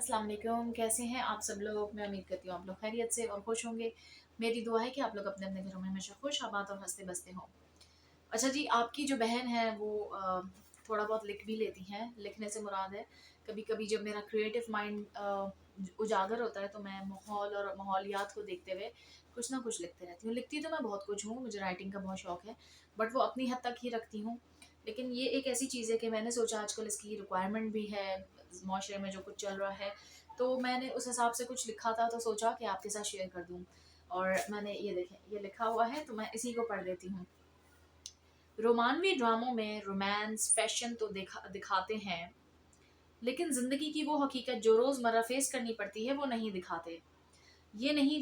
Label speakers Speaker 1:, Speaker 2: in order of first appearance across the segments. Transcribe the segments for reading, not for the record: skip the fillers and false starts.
Speaker 1: अस्सलाम वालेकुम, कैसे हैं आप सब लोग? मैं उम्मीद करती हूँ आप लोग खैरियत से और खुश होंगे। मेरी दुआ है कि आप लोग अपने-अपने घरों में हमेशा खुश, आबाद और हँसते-बसते हों। अच्छा जी, आपकी जो बहन है वो थोड़ा बहुत लिख भी लेती हैं। लिखने से मुराद है कभी-कभी जब मेरा क्रिएटिव माइंड उजागर होता है तो मैं माहौल और माहौलियात को देखते हुए कुछ ना कुछ लिखते रहती हूँ। लिखती तो मैं बहुत कुछ हूँ, मुझे राइटिंग का बहुत शौक है, बट वो अपनी हद तक ही रखती हूँ। लेकिन ये एक ऐसी चीज़ है कि मैंने सोचा आजकल इसकी रिक्वायरमेंट भी है, माशरे में जो कुछ चल रहा है, तो मैंने उस हिसाब से कुछ लिखा था तो सोचा कि आपके साथ शेयर कर दूँ। और मैंने ये देखें, ये लिखा हुआ है तो मैं इसी को पढ़ देती हूँ। रोमानवी ड्रामों में रोमांस, फैशन तो दिखाते हैं, लेकिन ज़िंदगी की वो हकीकत जो रोज़मर्रा फेस करनी पड़ती है, वो नहीं दिखाते। ये नहीं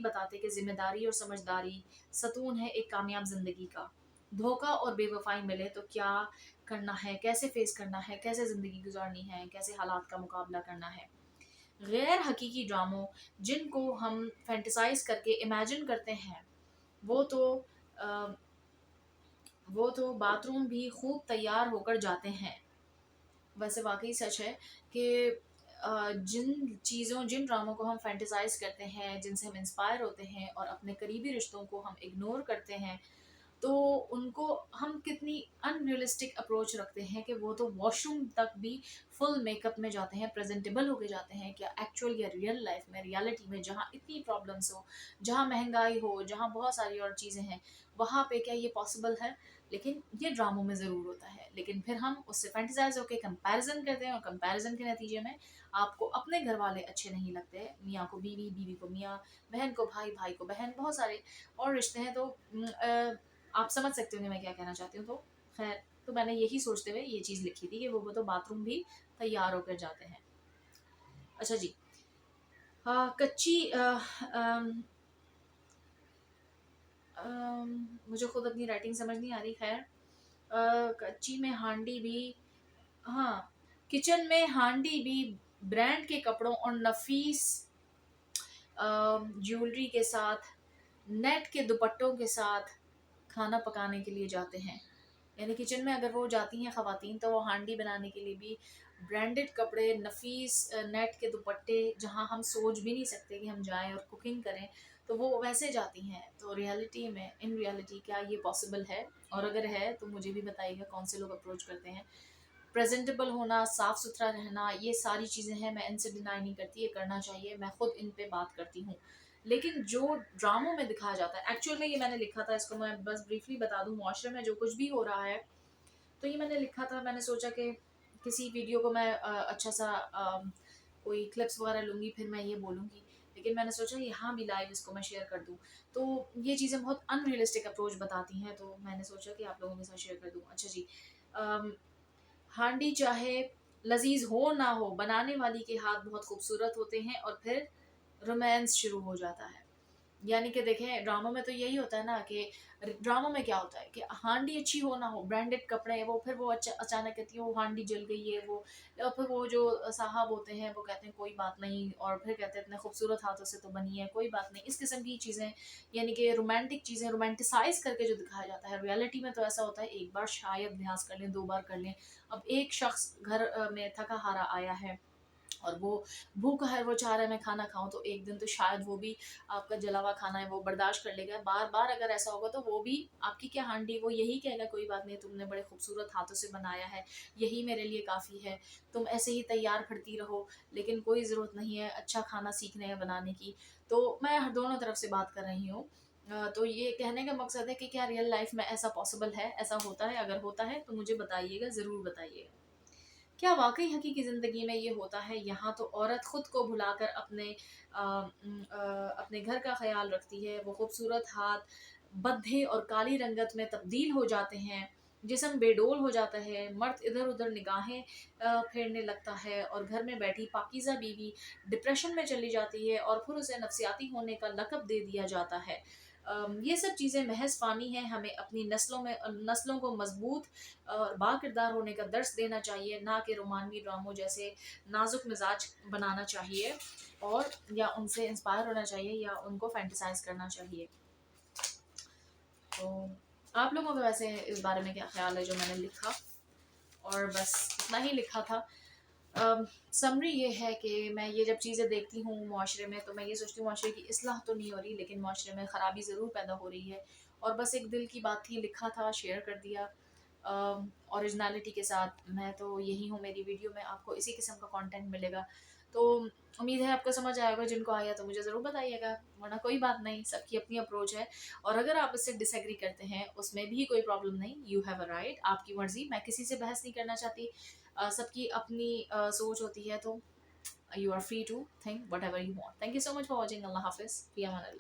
Speaker 1: बताते कि ज़िम्मेदारी और समझदारी सतून है एक कामयाब ज़िंदगी का। धोखा और बेवफ़ाई मिले तो क्या करना है, कैसे फेस करना है, कैसे ज़िंदगी गुज़ारनी है, कैसे हालात का मुकाबला करना है। गैर हकीकी ड्रामों जिनको हम फैंटेसाइज़ करके इमेजिन करते हैं, वो तो अ, वो तो बाथरूम भी खूब तैयार होकर जाते हैं। वैसे वाक़ई सच है कि जिन ड्रामों को हम फैंटेसाइज़ करते हैं, जिनसे हम इंस्पायर होते हैं और अपने करीबी रिश्तों को हम इग्नोर करते हैं, तो उनको हम कितनी अनरियलिस्टिक अप्रोच रखते हैं कि वो तो वॉशरूम तक भी फुल मेकअप में जाते हैं, प्रेज़ेंटेबल होके जाते हैं। क्या एक्चुअल या रियल लाइफ़ में, रियलिटी में जहाँ इतनी प्रॉब्लम्स हो, जहाँ महँगाई हो, जहाँ बहुत सारी और चीज़ें हैं, वहाँ पे क्या ये पॉसिबल है? लेकिन ये ड्रामों में ज़रूर होता है। लेकिन फिर हम उससे फैंटेसाइज़ होके कंपैरिज़न करते हैं और कंपैरिज़न के नतीजे में आपको अपने घरवाले अच्छे नहीं लगते। मियाँ को बीवी, बीवी को मियाँ, बहन को भाई, भाई को बहन, बहुत सारे और रिश्ते हैं। तो आप समझ सकते होंगे मैं क्या कहना चाहती हूँ। तो ख़ैर, तो मैंने यही सोचते हुए ये चीज़ लिखी थी कि वो तो बाथरूम भी तैयार होकर जाते हैं। अच्छा जी, कच्ची अम मुझे खुद अपनी राइटिंग समझ नहीं आ रही, ख़ैर। कच्ची में हांडी भी, हाँ, किचन में हांडी भी ब्रांड के कपड़ों और नफीस ज्वेलरी के साथ, नेट के दुपट्टों के साथ खाना पकाने के लिए जाते हैं। यानी किचन में अगर वो जाती हैं ख़वातीन तो वो हांडी बनाने के लिए भी ब्रांडेड कपड़े, नफीस नेट के दुपट्टे, जहाँ हम सोच भी नहीं सकते कि हम जाएँ और कुकिंग करें, तो वो वैसे जाती हैं। तो रियलिटी में, इन रियलिटी क्या ये पॉसिबल है? और अगर है तो मुझे भी बताइएगा कौन से लोग अप्रोच करते हैं। प्रेज़ेंटेबल होना, साफ-सुथरा रहना, ये सारी चीज़ें हैं, मैं इनसे डिनाई नहीं करती, ये करना चाहिए, मैं खुद इन पे बात करती हूँ। लेकिन जो ड्रामों में दिखाया जाता है, एक्चुअल में ये मैंने लिखा था, इसको मैं बस ब्रीफली बता दूँ, मुआशरे में जो कुछ भी हो रहा है, तो ये मैंने लिखा था। मैंने सोचा कि किसी वीडियो को मैं अच्छा-सा कोई क्लिप्स वगैरह लूँगी, फिर मैं ये बोलूँगी। लेकिन मैंने सोचा यहाँ भी लाइव इसको मैं शेयर कर दूँ। तो ये चीज़ें बहुत अनरियलिस्टिक अप्रोच बताती हैं, तो मैंने सोचा कि आप लोगों के साथ शेयर कर दूँ। अच्छा जी, अम हांडी चाहे लज़ीज़ हो ना हो, बनाने वाली के हाथ बहुत खूबसूरत होते हैं और फिर रोमांस शुरू हो जाता है। यानी कि देखें, ड्रामों में तो यही होता है ना कि ड्रामों में क्या होता है कि हांडी अच्छी हो ना हो, ब्रांडेड कपड़े हैं, वो फिर वो अचानक कहती है वो हांडी जल गई है, वो और फिर वो जो साहब होते हैं वो कहते हैं कोई बात नहीं, और फिर कहते हैं इतने खूबसूरत हाथों से तो बनी है, कोई बात नहीं। इस किस्म की चीज़ें, यानी कि रोमांटिक चीज़ें रोमांटिसाइज करके जो दिखाया जाता है, रियलिटी में तो ऐसा होता है एक बार शायद अभ्यास कर लें, 2 बार कर लें। अब एक शख्स घर में थका हारा आया है और वो भूखा है, वो चाह रहा है मैं खाना खाऊँ, तो एक दिन तो शायद वो भी आपका जला हुआ खाना है वो बर्दाश्त कर लेगा। बार-बार अगर ऐसा होगा तो वो भी आपकी क्या हांडी, वो यही कहेगा कोई बात नहीं, तुमने बड़े खूबसूरत हाथों से बनाया है, यही मेरे लिए काफ़ी है। तुम ऐसे ही तैयार फिरती रहो, लेकिन कोई ज़रूरत नहीं है अच्छा खाना सीखने या बनाने की। तो मैं दोनों तरफ से बात कर रही हूँ। तो ये कहने का मकसद है कि क्या रियल लाइफ़ में ऐसा पॉसिबल है? ऐसा होता है? अगर होता है तो मुझे बताइएगा, ज़रूर बताइएगा। क्या वाक़ई हकीकी ज़िंदगी में ये होता है? यहाँ तो औरत खुद को भुलाकर अपने घर का ख़्याल रखती है। वो खूबसूरत हाथ बद्धे और काली रंगत में तब्दील हो जाते हैं। जिस्म बेडोल हो जाता है। मर्द इधर-उधर निगाहें फेरने लगता है और घर में बैठी पाकीज़ा बीवी डिप्रेशन में चली जाती है और फिर उसे नफ़सियाती होने का लक़ब दे दिया जाता है। ये सब चीज़ें महज़ फ़ानी हैं। हमें अपनी नस्लों को मज़बूत और बाकिरदार होने का दर्स देना चाहिए, ना कि रोमानवी ड्रामों जैसे नाजुक मिजाज बनाना चाहिए और या उनसे इंस्पायर होना चाहिए या उनको फैंटेसाइज करना चाहिए। तो आप लोगों का वैसे इस बारे में क्या ख्याल है जो मैंने लिखा? और बस इतना ही लिखा था। समरी ये है कि मैं ये जब चीज़ें देखती हूँ मुआशरे में, तो मैं ये सोचती हूँ मुआशरे की इस्लाह तो नहीं हो रही, लेकिन मुआशरे में ख़राबी ज़रूर पैदा हो रही है। और बस एक दिल की बात थी, लिखा था, शेयर कर दिया ओरिजिनलिटी के साथ। मैं तो यही हूँ, मेरी वीडियो में आपको इसी किस्म का कंटेंट मिलेगा। तो उम्मीद है आपको समझ आएगा, जिनको आया तो मुझे ज़रूर बताइएगा, वरना कोई बात नहीं, सबकी अपनी अप्रोच है। और अगर आप इससे डिसएग्री करते हैं, उसमें भी कोई प्रॉब्लम नहीं, यू हैव अ राइट, आपकी मर्ज़ी, मैं किसी से बहस नहीं करना चाहती। सबकी अपनी सोच होती है, तो you are free to think whatever you want. Thank you so much for watching. अल्लाह हाफिज़, फ़ी अमान अल्लाह।